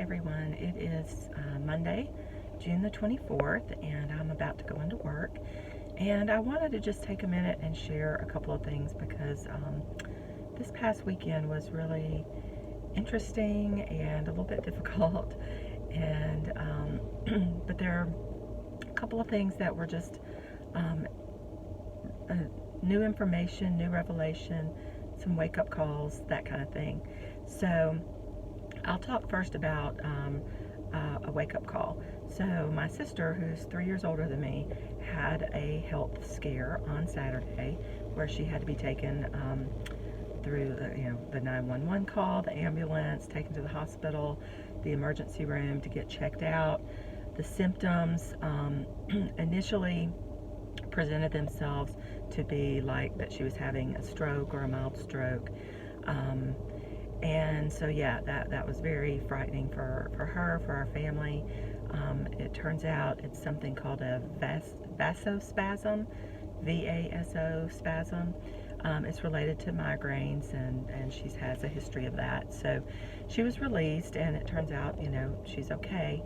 everyone. It is Monday, June the 24th, and I'm about to go into work. And I wanted to just take a minute and share a couple of things because this past weekend was really interesting and a little bit difficult. And but there are a couple of things that were just new information, new revelation, some wake-up calls, that kind of thing. So I'll talk first about a wake-up call. So my sister, who's 3 years older than me, had a health scare on Saturday where she had to be taken through the 911 call, the ambulance, taken to the hospital, the emergency room to get checked out. The symptoms initially presented themselves to be like that she was having a stroke or a mild stroke. And so yeah, that was very frightening for her, for our family. It turns out it's something called a vasospasm, V-A-S-O spasm. It's related to migraines, and she has a history of that. So she was released, and it turns out, she's okay.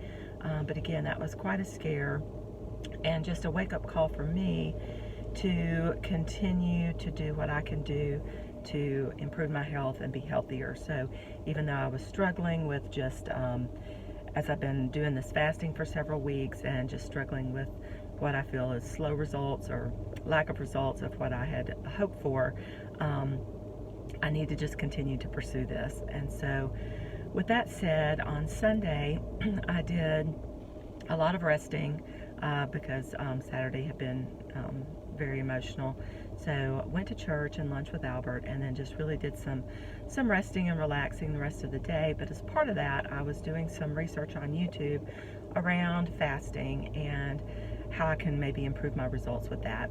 But again, that was quite a scare, and just a wake-up call for me to continue to do what I can do to improve my health and be healthier. So even though I was struggling with just, as I've been doing this fasting for several weeks and just struggling with what I feel is slow results or lack of results of what I had hoped for, I need to just continue to pursue this. And so with that said, on Sunday, I did a lot of resting because Saturday had been very emotional. So went to church and lunch with Albert, and then just really did some resting and relaxing the rest of the day. But as part of that, I was doing some research on YouTube around fasting and how I can maybe improve my results with that.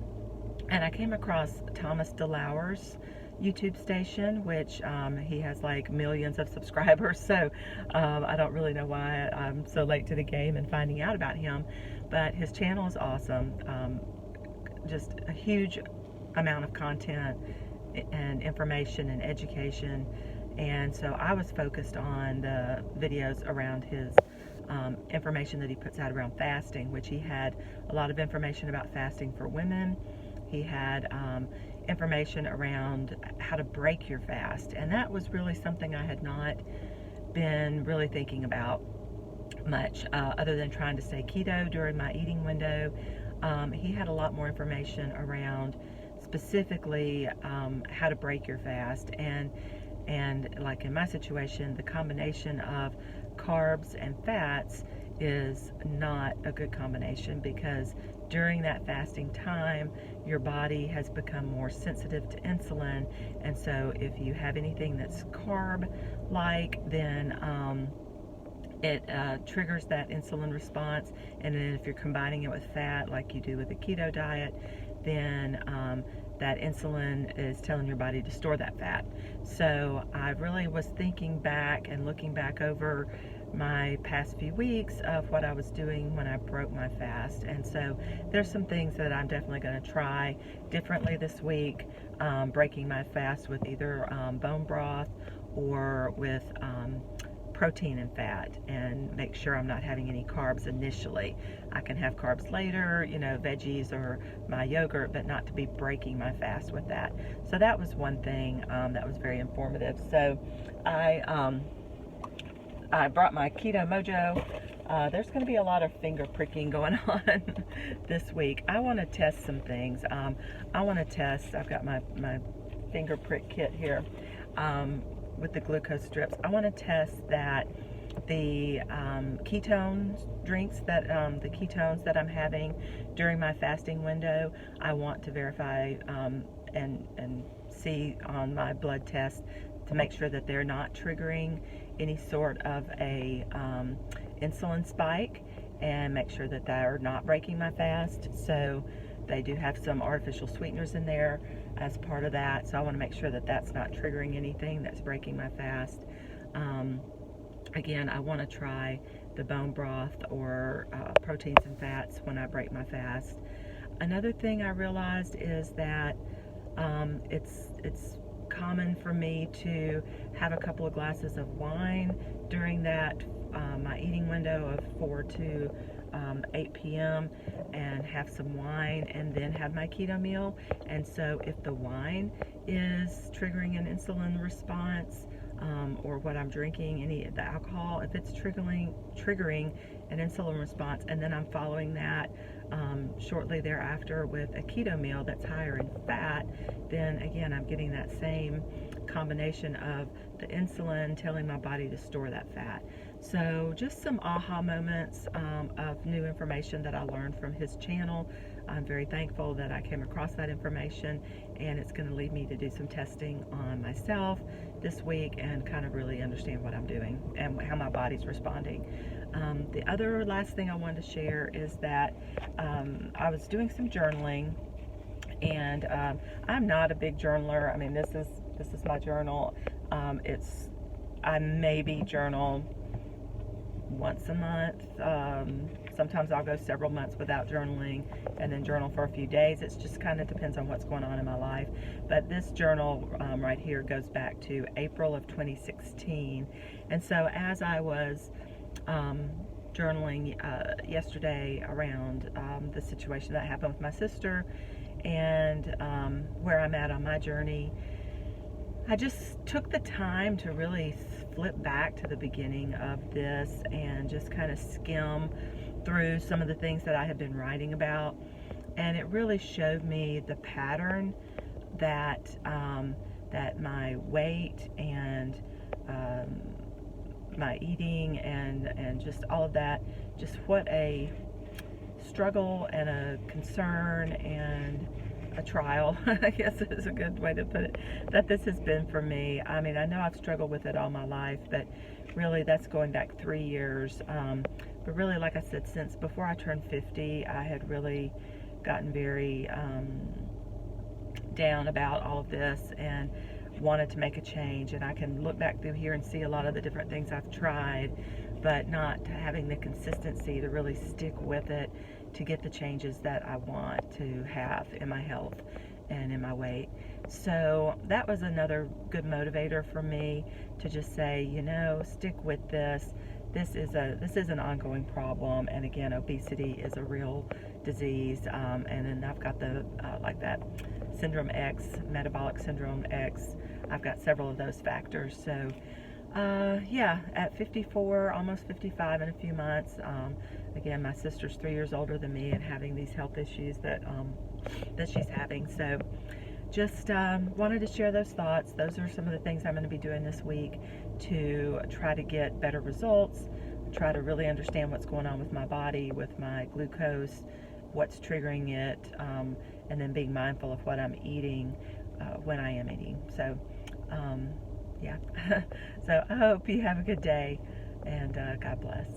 And I came across Thomas DeLauer's YouTube station, which he has like millions of subscribers, so I don't really know why I'm so late to the game in finding out about him, but his channel is awesome. Just a huge amount of content and information and education, and so I was focused on the videos around his information that he puts out around fasting, which he had a lot of information about fasting for women. He had information around how to break your fast, and that was really something I had not been really thinking about much, other than trying to stay keto during my eating window. He had a lot more information around specifically how to break your fast, and like in my situation, the combination of carbs and fats is not a good combination, because during that fasting time your body has become more sensitive to insulin, and so if you have anything that's carb like, then it triggers that insulin response, and then if you're combining it with fat like you do with the keto diet, then that insulin is telling your body to store that fat. So I really was thinking back and looking back over my past few weeks of what I was doing when I broke my fast, and so there's some things that I'm definitely going to try differently this week, breaking my fast with either bone broth or with protein and fat, and make sure I'm not having any carbs initially. I can have carbs later, veggies or my yogurt, but not to be breaking my fast with that. So that was one thing that was very informative. So I brought my Keto Mojo. There's going to be a lot of finger pricking going on this week. I want to test some things. I want to test, I've got my finger prick kit here with the glucose strips. I want to test that the ketones drinks, that the ketones that I'm having during my fasting window, I want to verify and see on my blood test to make sure that they're not triggering any sort of a insulin spike, and make sure that they're not breaking my fast. So they do have some artificial sweeteners in there as part of that, so I want to make sure that that's not triggering anything that's breaking my fast. Again, I want to try the bone broth or proteins and fats when I break my fast. Another thing I realized is that it's common for me to have a couple of glasses of wine during that my eating window of 4 to 8 p.m. and have some wine and then have my keto meal. And so if the wine is triggering an insulin response, or what I'm drinking, any of the alcohol, if it's triggering an insulin response, and then I'm following that shortly thereafter with a keto meal that's higher in fat, then again I'm getting that same combination of the insulin telling my body to store that fat. So just some aha moments of new information that I learned from his channel. I'm very thankful that I came across that information, and it's going to lead me to do some testing on myself this week and kind of really understand what I'm doing and how my body's responding. The other last thing I wanted to share is that I was doing some journaling, and I'm not a big journaler. I mean, this is my journal. I maybe journal once a month. Sometimes I'll go several months without journaling and then journal for a few days. It just kind of depends on what's going on in my life. But this journal right here goes back to April of 2016. And so as I was journaling yesterday around the situation that happened with my sister and where I'm at on my journey, I just took the time to really flip back to the beginning of this and just kind of skim through some of the things that I had been writing about. And it really showed me the pattern that that my weight and my eating and just all of that, just what a struggle and a concern and a trial, I guess is a good way to put it, that this has been for me. I mean, I know I've struggled with it all my life, but really that's going back 3 years. But really, like I said, since before I turned 50, I had really gotten very down about all of this and wanted to make a change. And I can look back through here and see a lot of the different things I've tried, but not having the consistency to really stick with it to get the changes that I want to have in my health and in my weight. So that was another good motivator for me to just say, you know, stick with this. This is an ongoing problem, and again, obesity is a real disease. And then I've got the like that syndrome X, metabolic syndrome X. I've got several of those factors. So yeah, at 54, almost 55 in a few months. Again, my sister's 3 years older than me and having these health issues that she's having. So just wanted to share those thoughts. Those are some of the things I'm going to be doing this week to try to get better results, try to really understand what's going on with my body, with my glucose, what's triggering it, and then being mindful of what I'm eating when I am eating. So yeah. So I hope you have a good day, and God bless.